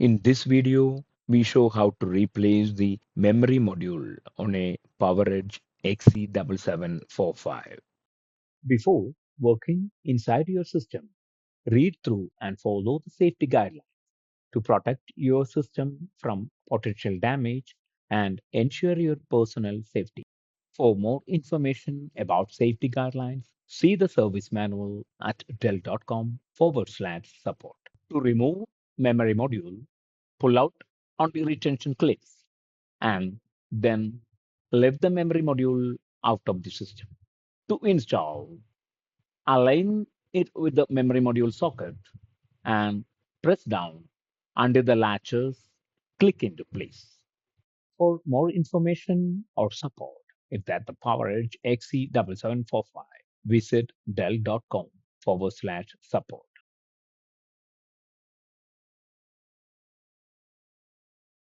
In this video, we show how to replace the memory module on a PowerEdge XE7745. Before working inside your system, read through and follow the safety guidelines to protect your system from potential damage and ensure your personal safety. For more information about safety guidelines, see the service manual at dell.com/support. To remove memory module, pull out on the retention clips and then lift the memory module out of the system. To install, align it with the memory module socket and press down until the latches click into place. For more information or support, it's at the PowerEdge XE7745. Visit dell.com/support.